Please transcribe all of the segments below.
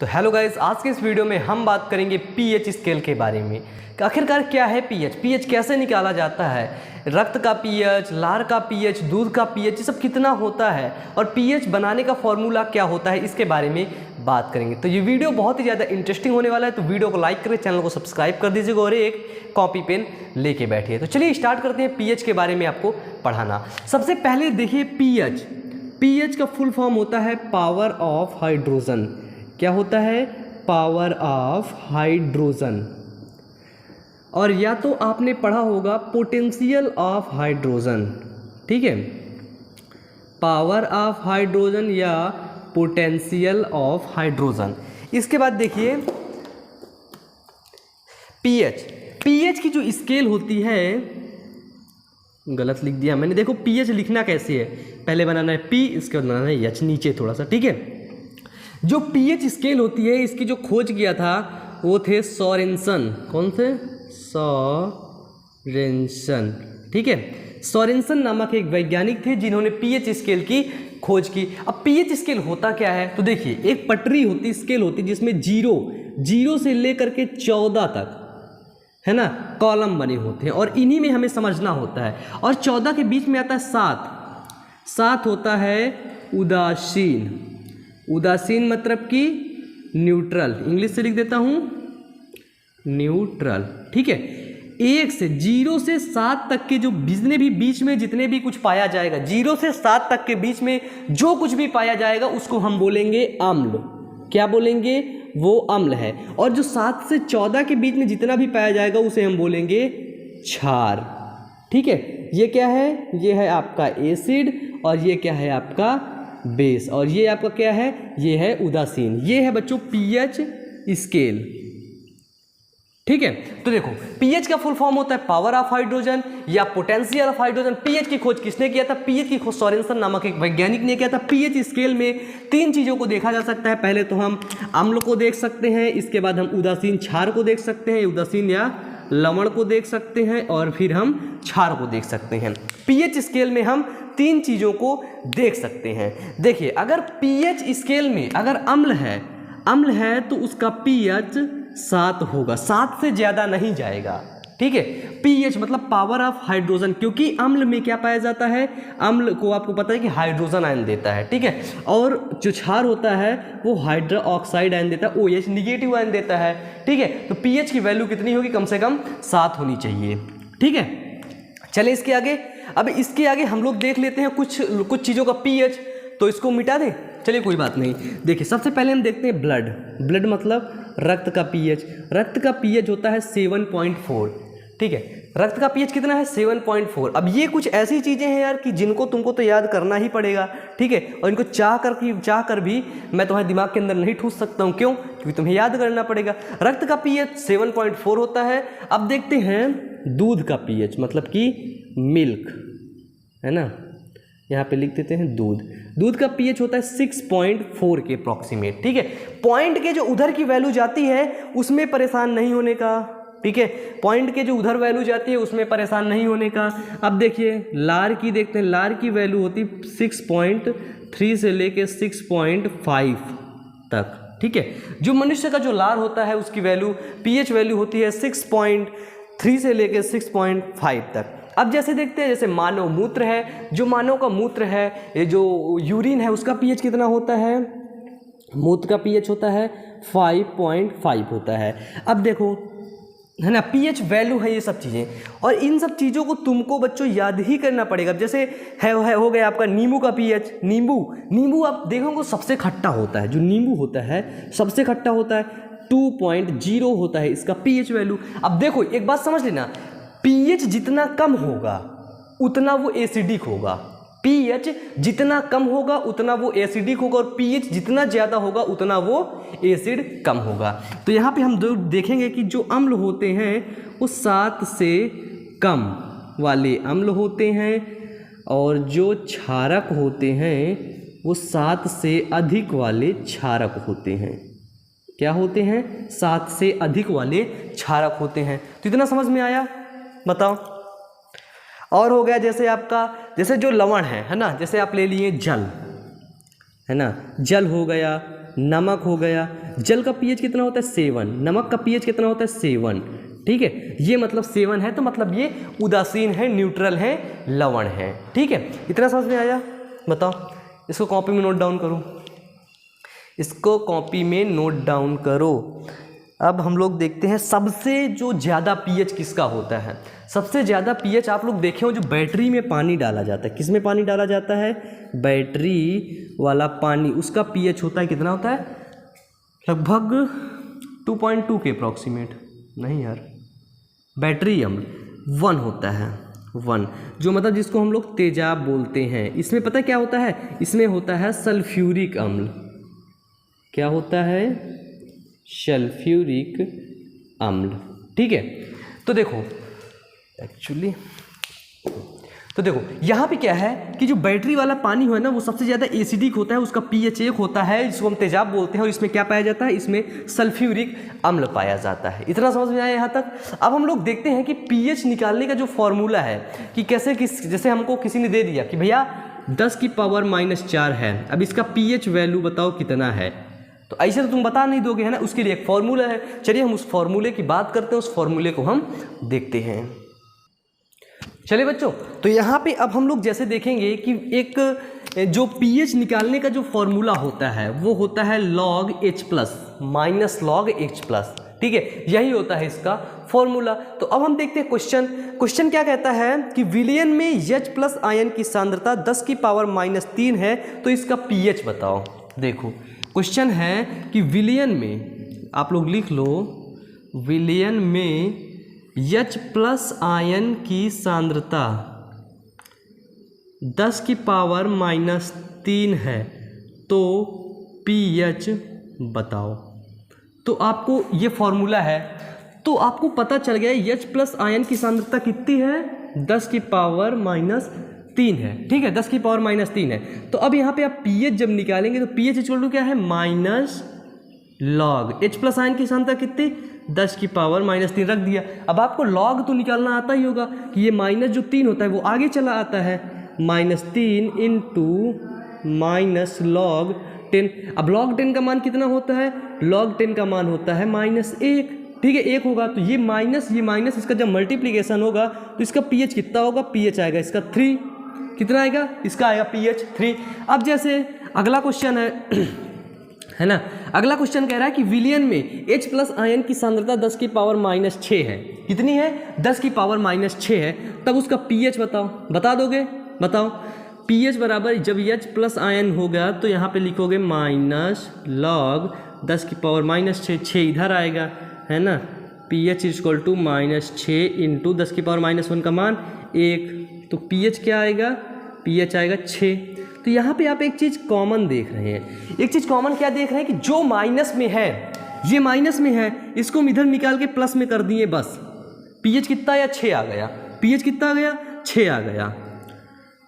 तो hello guys, आज के इस वीडियो में हम बात करेंगे पीएच स्केल के बारे में कि आखिरकार क्या है पीएच, पीएच कैसे निकाला जाता है, रक्त का पीएच, लार का पीएच, दूध का पीएच, ये सब कितना होता है और पीएच बनाने का फॉर्मूला क्या होता है, इसके बारे में बात करेंगे। तो ये वीडियो बहुत ही ज़्यादा इंटरेस्टिंग होने वाला है, तो वीडियो को लाइक करें, चैनल को सब्सक्राइब कर दीजिएगा और एक कॉपी पेन लेके बैठिए। तो चलिए स्टार्ट करते हैं पीएच के बारे में आपको पढ़ाना। सबसे पहले देखिए पीएच, पीएच का फुल फॉर्म होता है पावर ऑफ हाइड्रोजन। क्या होता है? Power of hydrogen. और या तो आपने पढ़ा होगा पोटेंशियल ऑफ हाइड्रोजन, ठीक है, पावर ऑफ हाइड्रोजन या पोटेंशियल ऑफ हाइड्रोजन। इसके बाद देखिए पीएच, पीएच की जो स्केल होती है, गलत लिख दिया मैंने, देखो पीएच लिखना कैसे है, पहले बनाना है पी, इसके बाद बनाना है एच नीचे थोड़ा सा, ठीक है। जो पीएच स्केल होती है, इसकी जो खोज किया था वो थे सोरेनसन। कौन से? सोरेनसन, ठीक है। सोरेनसन नामक एक वैज्ञानिक थे जिन्होंने पीएच स्केल की खोज की। अब पीएच स्केल होता क्या है, तो देखिए एक पटरी होती, स्केल होती जिसमें जीरो से लेकर के 14 तक, है ना, कॉलम बने होते हैं और इन्हीं में हमें समझना होता है। और 14 के बीच में आता है 7 होता है उदासीन। उदासीन मतलब कि न्यूट्रल, इंग्लिश से लिख देता हूं न्यूट्रल, ठीक है। 1 से 0 से 7 तक के जो जितने भी बीच में जितने भी कुछ पाया जाएगा, 0 से 7 तक के बीच में जो कुछ भी पाया जाएगा उसको हम बोलेंगे अम्ल। क्या बोलेंगे? वो अम्ल है। और जो 7 से 14 के बीच में जितना भी पाया जाएगा उसे हम बोलेंगे क्षार, ठीक है। ये क्या है? ये है आपका एसिड और ये क्या है आपका बेस, और ये आपका क्या है? ये है उदासीन। ये है बच्चों पीएच स्केल, ठीक है। तो देखो पीएच का फुल फॉर्म होता है पावर ऑफ हाइड्रोजन या पोटेंशियल ऑफ हाइड्रोजन। पीएच की खोज किसने किया था? पीएच की खोज सोरेनसन नामक एक वैज्ञानिक ने किया था। पीएच स्केल में 3 चीज़ों को देखा जा सकता है। पहले तो हम अम्ल को देख सकते हैं, इसके बाद हम उदासीन क्षार को देख सकते हैं, उदासीन या लवण को देख सकते हैं, और फिर हम क्षार को देख सकते हैं। पीएच स्केल में हम 3 चीज़ों को देख सकते हैं। देखिए अगर पीएच स्केल में अगर अम्ल है तो उसका पीएच 7 होगा, 7 से ज़्यादा नहीं जाएगा, ठीक है। पीएच मतलब पावर ऑफ हाइड्रोजन, क्योंकि अम्ल में क्या पाया जाता है? अम्ल को आपको पता है कि हाइड्रोजन आयन देता है, ठीक है। और जो क्षार होता है वो हाइड्रो ऑक्साइड आयन देता है, OH निगेटिव आयन देता है, ठीक है। तो पीएच की वैल्यू कितनी होगी? कम से कम 7 होनी चाहिए, ठीक है। चले इसके आगे, अब इसके आगे हम लोग देख लेते हैं कुछ चीज़ों का पीएच, तो इसको मिटा दें, चलिए कोई बात नहीं। देखिए सबसे पहले हम देखते हैं ब्लड मतलब रक्त का पीएच। रक्त का पीएच होता है 7.4, ठीक है। रक्त का पीएच कितना है? 7.4। अब ये कुछ ऐसी चीज़ें हैं यार कि जिनको तुमको तो याद करना ही पड़ेगा, ठीक है। और इनको चाह कर भी मैं तुम्हारे दिमाग के अंदर नहीं ठूस सकता हूँ। क्यों? क्योंकि तुम्हें याद करना पड़ेगा। रक्त का पीएच 7.4 होता है। अब देखते हैं दूध का पीएच, मतलब कि मिल्क, है ना, यहाँ पे लिख देते हैं दूध का पीएच होता है 6.4 के अप्रॉक्सीमेट, ठीक है। पॉइंट के जो उधर की वैल्यू जाती है उसमें परेशान नहीं होने का, ठीक है। पॉइंट के जो उधर वैल्यू जाती है उसमें परेशान नहीं होने का। अब देखिए लार की देखते हैं, लार की वैल्यू होती 6.3 से लेके 6.5 तक, ठीक है। जो मनुष्य का जो लार होता है उसकी वैल्यू पीएच वैल्यू होती है 6.3 से लेके 6.5 तक। अब जैसे देखते हैं, जैसे मानव मूत्र है, जो मानव का मूत्र है, ये जो यूरिन है, उसका पीएच कितना होता है? मूत्र का पीएच होता है 5.5 होता है। अब देखो, है ना, पीएच वैल्यू है ये सब चीज़ें, और इन सब चीज़ों को तुमको बच्चों याद ही करना पड़ेगा। जैसे हो गया आपका नींबू का पीएच। नींबू आप देखोगे सबसे खट्टा होता है, जो नींबू होता है सबसे खट्टा होता है, 2.0 होता है इसका पीएच वैल्यू। अब देखो एक बात समझ लेना, पीएच जितना कम होगा उतना वो एसिडिक होगा। पीएच जितना कम होगा उतना वो एसिडिक होगा, और पीएच जितना ज़्यादा होगा उतना वो एसिड कम होगा। तो यहाँ पे हम देखेंगे कि जो अम्ल होते हैं वो 7 से कम वाले अम्ल होते हैं, और जो क्षारक होते हैं वो 7 से अधिक वाले क्षारक होते हैं। क्या होते हैं? 7 से अधिक वाले क्षारक होते हैं। तो इतना समझ में आया? बताओ। और हो गया जैसे आपका, जैसे जो लवण है ना, जैसे आप ले लिए जल, है ना, जल हो गया, नमक हो गया, जल का पीएच कितना होता है 7, नमक का पीएच कितना होता है 7, ठीक है, ये मतलब 7 है, तो मतलब ये उदासीन है, न्यूट्रल है, लवण है, ठीक है। इतना समझ में आया? बताओ, इसको कॉपी में नोट डाउन करो, इसको कॉपी में नोट डाउन करो। अब हम लोग देखते हैं सबसे जो ज़्यादा पीएच किसका होता है। सबसे ज़्यादा पीएच आप लोग देखे हो जो बैटरी में पानी डाला जाता है, किस में पानी डाला जाता है? बैटरी वाला पानी, उसका पीएच होता है कितना होता है? लगभग 2.2 के अप्रॉक्सीमेट, नहीं यार, बैटरी अम्ल 1 होता है, 1, जो मतलब जिसको हम लोग तेजाब बोलते हैं। इसमें पता है क्या होता है? इसमें होता है सल्फ्यूरिक अम्ल। क्या होता है? सल्फ्यूरिक अम्ल, ठीक है। तो देखो एक्चुअली, तो देखो यहाँ पे क्या है कि जो बैटरी वाला पानी है ना वो सबसे ज़्यादा एसिडिक होता है, उसका पीएच 1 होता है, जिसको हम तेजाब बोलते हैं, और इसमें क्या पाया जाता है? इसमें सल्फ्यूरिक अम्ल पाया जाता है। इतना समझ में आया यहाँ तक? अब हम लोग देखते हैं कि पीएच निकालने का जो फॉर्मूला है कि कैसे जैसे हमको किसी ने दे दिया कि भैया 10 की पावर -4 है, अब इसका पीएच वैल्यू बताओ कितना है, तो ऐसे तो तुम बता नहीं दोगे, है ना, उसके लिए एक फॉर्मूला है। चलिए हम उस फॉर्मूले की बात करते हैं, उस फॉर्मूले को हम देखते हैं। चलिए बच्चों, तो यहाँ पे अब हम लोग जैसे देखेंगे कि एक जो पीएच निकालने का जो फॉर्मूला होता है वो होता है log H plus minus log H plus, ठीक है, यही होता है इसका फॉर्मूला। तो अब हम देखते हैं क्वेश्चन क्या कहता है कि विलयन में H प्लस आयन की सांद्रता 10 की पावर -3 है, तो इसका पीएच बताओ। देखो क्वेश्चन है कि विलयन में, आप लोग लिख लो, विलयन में H प्लस आयन की सांद्रता 10 की पावर -3 है, तो pH बताओ। तो आपको ये फॉर्मूला है, तो आपको पता चल गया H प्लस आयन की सांद्रता कितनी है? 10 की पावर -3 है, ठीक है, 10 की पावर -3 है। तो अब यहाँ पे आप pH जब निकालेंगे तो pH इक्वल टू क्या है? Minus log H plus ion की सांद्रता कितनी? 10 की पावर -3 रख दिया। अब आपको लॉग तो निकालना आता ही होगा कि ये माइनस जो 3 होता है वो आगे चला आता है, -3 इंटू माइनस लॉग 10। अब लॉग 10 का मान कितना होता है? लॉग 10 का मान होता है -1, ठीक है, 1 होगा। तो ये माइनस इसका जब मल्टीप्लीकेशन होगा तो इसका पीएच कितना होगा? पीएच आएगा इसका 3। कितना आएगा? इसका आएगा पीएच 3। अब जैसे अगला क्वेश्चन है ना, अगला क्वेश्चन कह रहा है कि विलयन में H प्लस आयन की सांद्रता 10 की पावर -6 है। कितनी है? 10 की पावर -6 है, तब उसका पीएच बताओ। बता दोगे? बताओ। पीएच बराबर, जब H प्लस आयन होगा तो यहाँ पे लिखोगे माइनस लॉग 10 की पावर -6 इधर आएगा, है ना, pH इक्वल टू -6 इंटू 10 की पावर -1 का मान 1, तो pH क्या आएगा? pH आएगा 6। तो यहाँ पे आप एक चीज़ कॉमन देख रहे हैं। एक चीज़ कॉमन क्या देख रहे हैं कि जो माइनस में है, ये माइनस में है, इसको हम इधर निकाल के प्लस में कर दिए बस। pH कितना आया? 6 आ गया। pH कितना आ गया? 6 आ गया।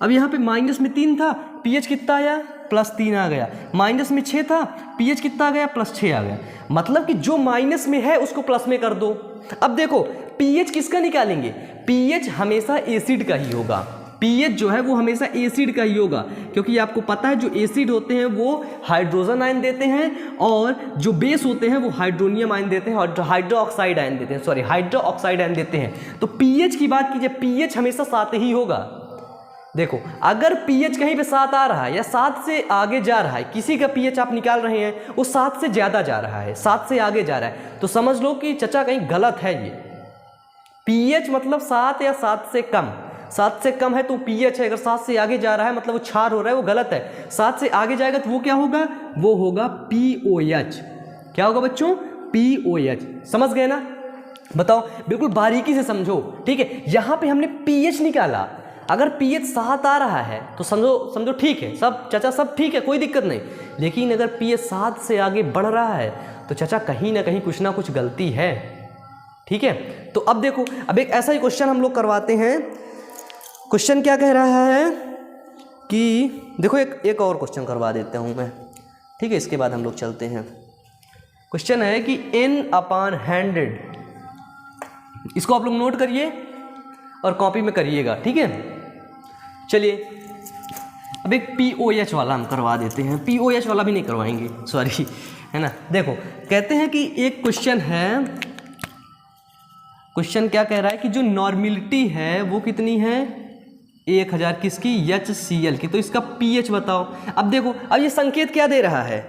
अब यहाँ पे माइनस में 3 था, pH कितना आया? +3 आ गया। माइनस में 6 था, pH कितना आ गया? +6 आ गया। मतलब कि जो माइनस में है उसको प्लस में कर दो। अब देखो pH किसका निकालेंगे? pH हमेशा एसिड का ही होगा। pH जो है वो हमेशा एसिड का ही होगा, क्योंकि आपको पता है जो एसिड होते हैं वो हाइड्रोजन आयन देते हैं, और जो बेस होते हैं वो हाइड्रोनियम आयन देते हैं, और हाइड्रोक्साइड आयन देते हैं, हाइड्रोक्साइड आयन देते हैं। तो pH की बात कीजिए, pH हमेशा 7 ही होगा। देखो अगर pH कहीं पे 7 आ रहा है या 7 से आगे जा रहा है, किसी का pH आप निकाल रहे हैं वो 7 से ज़्यादा जा रहा है, 7 से आगे जा रहा है, तो समझ लो कि चचा कहीं गलत है। ये pH मतलब 7 या 7 से कम, 7 से कम है तो pH है, अगर 7 से आगे जा रहा है मतलब वो क्षार हो रहा है, वो गलत है। 7 से आगे जाएगा तो वो क्या होगा? वो होगा POH। क्या होगा बच्चों? POH। समझ गए ना? बताओ, बिल्कुल बारीकी से समझो, ठीक है। यहाँ पे हमने pH निकाला, अगर pH 7 आ रहा है तो समझो ठीक है, सब चाचा सब ठीक है, कोई दिक्कत नहीं। लेकिन अगर pH 7 से आगे बढ़ रहा है तो चाचा कहीं ना कहीं कुछ ना कुछ गलती है, ठीक है। तो अब देखो, अब एक ऐसा ही क्वेश्चन हम लोग करवाते हैं। क्वेश्चन क्या कह रहा है कि देखो एक और क्वेश्चन करवा देता हूँ मैं, ठीक है, इसके बाद हम लोग चलते हैं। क्वेश्चन है कि N/100, इसको आप लोग नोट करिए और कॉपी में करिएगा, ठीक है। चलिए अब एक POH वाला हम करवा देते हैं। POH वाला भी नहीं करवाएंगे, सॉरी, है ना। देखो कहते हैं कि एक क्वेश्चन है, क्वेश्चन क्या कह रहा है कि जो नॉर्मेलिटी है वो कितनी है 1000 किसकी HCl की, तो इसका pH बताओ। अब देखो अब ये संकेत क्या दे रहा है,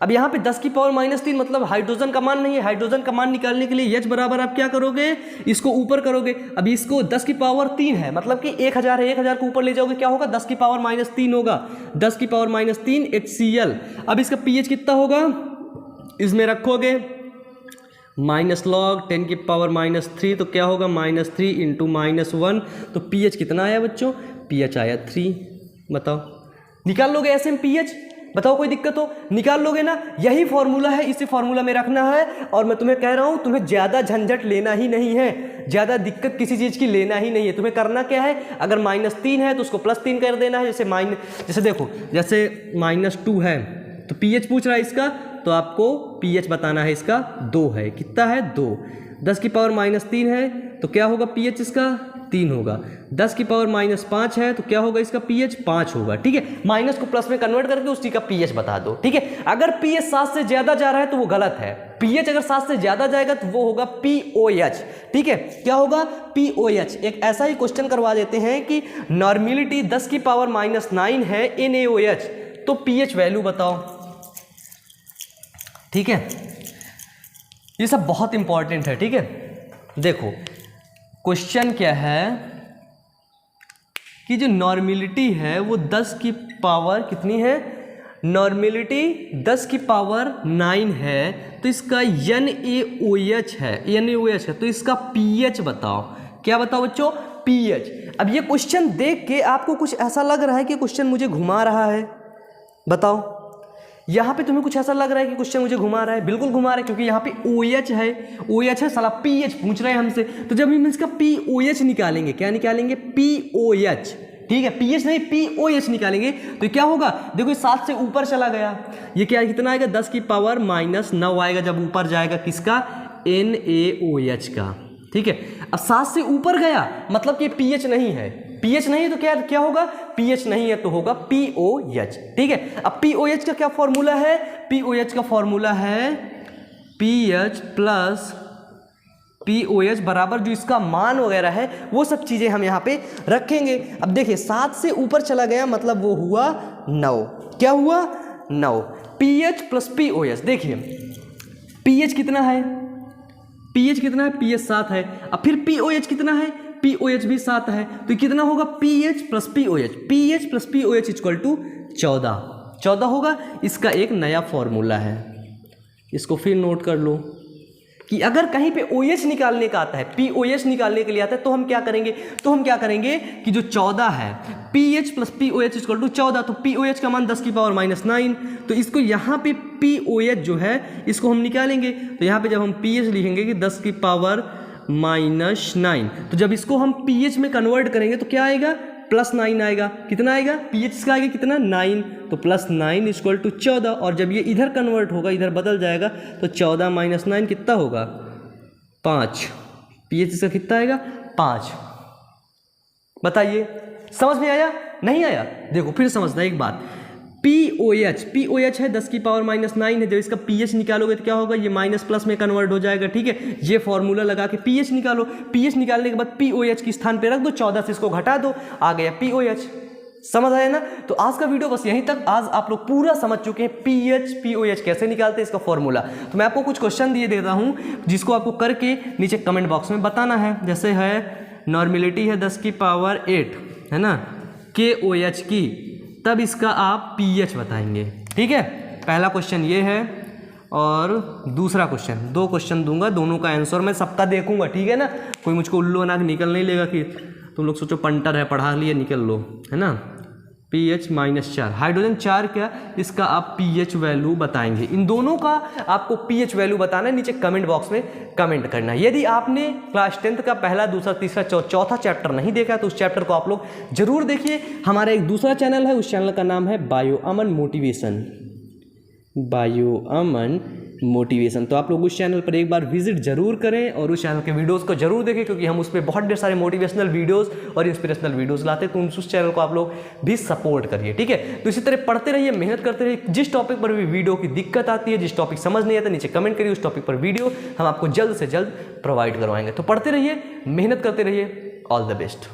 अब यहाँ पे 10 की पावर -3 मतलब हाइड्रोजन का मान नहीं है, हाइड्रोजन का मान निकालने के लिए H बराबर आप क्या करोगे, इसको ऊपर करोगे। अब इसको 10 की पावर 3 है मतलब कि 1000 है, 1000 को ऊपर ले जाओगे क्या होगा 10 की पावर -3 होगा, 10 की पावर -3 HCl। अब इसका pH कितना होगा, इसमें रखोगे -log 10 की पावर -3 तो क्या होगा -3 इंटू -1, तो pH कितना आया बच्चों, pH आया 3। बताओ निकाल लोगे ऐसे में pH, बताओ कोई दिक्कत हो, निकाल लोगे ना। यही फॉर्मूला है, इसी फॉर्मूला में रखना है। और मैं तुम्हें कह रहा हूं तुम्हें ज़्यादा झंझट लेना ही नहीं है, ज़्यादा दिक्कत किसी चीज़ की लेना ही नहीं है। तुम्हें करना क्या है, अगर -3 है तो उसको +3 कर देना है। जैसे देखो जैसे -2 है तो pH पूछ रहा है इसका, तो आपको pH बताना है इसका 2 है, कितना है 2। 10 की पावर -3 है तो क्या होगा pH इसका 3 होगा। 10 की पावर -5 है तो क्या होगा इसका pH 5 होगा। ठीक है, माइनस को प्लस में कन्वर्ट करके उसी का pH बता दो। ठीक है, अगर pH 7 से ज्यादा जा रहा है तो वो गलत है। pH अगर 7 से ज्यादा जाएगा तो वो होगा POH। ठीक है, क्या होगा POH। एक ऐसा ही क्वेश्चन करवा देते हैं कि नॉर्मेलिटी 10 की पावर -9 है NaOH, तो pH वैल्यू बताओ। ठीक है, ये सब बहुत इंपॉर्टेंट है। ठीक है, देखो क्वेश्चन क्या है कि जो नॉर्मेलिटी है वो 10 की पावर कितनी है, नॉर्मेलिटी 10 की पावर 9 है तो इसका NaOH है, NaOH है, तो इसका pH बताओ। क्या बताओ बच्चों, pH। अब ये क्वेश्चन देख के आपको कुछ ऐसा लग रहा है कि क्वेश्चन मुझे घुमा रहा है, बताओ यहाँ पे तुम्हें कुछ ऐसा लग रहा है कि क्वेश्चन मुझे घुमा रहा है? बिल्कुल घुमा रहा है, क्योंकि यहाँ पे OH है, OH है, साला pH पूछ रहे हैं हमसे। तो जब हम इसका POH निकालेंगे, क्या निकालेंगे POH। ठीक है, pH नहीं POH निकालेंगे तो क्या होगा, देखो 7 से ऊपर चला गया, ये क्या कितना आएगा 10 की पावर -9 आएगा जब ऊपर जाएगा किसका, NaOH का। ठीक है, अब 7 से ऊपर गया मतलब कि pH नहीं है, pH नहीं है तो क्या होगा, pH नहीं है तो होगा POH। ठीक है, अब POH का क्या फॉर्मूला है, POH का फॉर्मूला है pH प्लस POH बराबर जो इसका मान वगैरह है वो सब चीज़ें हम यहाँ पे रखेंगे। अब देखिए 7 से ऊपर चला गया मतलब वो हुआ 9, क्या हुआ 9, pH प्लस POH। देखिए pH कितना है, pH कितना है, pH 7 है। अब फिर POH कितना है, POH भी 7 है, तो कितना होगा pH plus POH, pH plus POH equal to 14 होगा। इसका एक नया फॉर्मूला है, इसको फिर नोट कर लो कि अगर कहीं पे OH निकालने का आता है, POH निकालने के लिए आता है, तो हम क्या करेंगे कि जो 14 है pH plus POH equal to 14, तो POH का मान 10 की पावर -9, तो इसको यहाँ पे POH जो है इसको हम निकालेंगे। तो यहाँ पे जब हम pH लिखेंगे कि 10 की पावर -9, तो जब इसको हम pH में कन्वर्ट करेंगे तो क्या आएगा, +9 आएगा। कितना आएगा, pH इसका आएगा कितना 9, तो +9 इक्वल टू 14। और जब ये इधर कन्वर्ट होगा, इधर बदल जाएगा, तो 14 - 9 कितना होगा 5, pH इसका कितना आएगा 5। बताइए समझ में आया, नहीं आया? देखो फिर समझना एक बात, POH है 10 की पावर -9 है, जब इसका pH निकालोगे तो क्या होगा, ये माइनस प्लस में कन्वर्ट हो जाएगा। ठीक है, ये फॉर्मूला लगा के pH निकालो, pH निकालने के बाद POH के स्थान पे रख दो, 14 से इसको घटा दो, आ गया POH। समझ आया ना? तो आज का वीडियो बस यहीं तक। आज आप लोग पूरा समझ चुके हैं pH POH कैसे निकालते हैं, इसका फॉर्मूला। तो मैं आपको कुछ क्वेश्चन दिए देता हूँ जिसको आपको करके नीचे कमेंट बॉक्स में बताना है। जैसे है नॉर्मेलिटी है 10 की पावर 8 है ना KOH की, तब इसका आप pH बताएंगे। ठीक है, पहला क्वेश्चन ये है और दूसरा क्वेश्चन, 2 क्वेश्चन दूंगा, दोनों का आंसर मैं सबका देखूंगा। ठीक है ना, कोई मुझको उल्लू बना के निकल नहीं लेगा कि तुम लोग सोचो पंटर है पढ़ा लिए निकल लो, है ना। pH -4, हाइड्रोजन 4 क्या, इसका आप pH वैल्यू बताएंगे। इन दोनों का आपको pH वैल्यू बताना है, नीचे कमेंट बॉक्स में कमेंट करना है। यदि आपने क्लास 10th का पहला, दूसरा, तीसरा, चौथा चैप्टर नहीं देखा तो उस चैप्टर को आप लोग जरूर देखिए। हमारा एक दूसरा चैनल है, उस चैनल का नाम है बायो अमन मोटिवेशन, बायो अमन मोटिवेशन। तो आप लोग उस चैनल पर एक बार विजिट जरूर करें और उस चैनल के वीडियोस को जरूर देखें, क्योंकि हम उस पर बहुत ढेर सारे मोटिवेशनल वीडियोस और इंस्पिरेशनल वीडियोस लाते हैं। तो उस चैनल को आप लोग भी सपोर्ट करिए, ठीक है। तो इसी तरह पढ़ते रहिए, मेहनत करते रहिए। जिस टॉपिक पर भी वीडियो की दिक्कत आती है, जिस टॉपिक समझ नहीं आता, नीचे कमेंट करिए, उस टॉपिक पर वीडियो हम आपको जल्द से जल्द प्रोवाइड करवाएंगे। तो पढ़ते रहिए, मेहनत करते रहिए। All the best.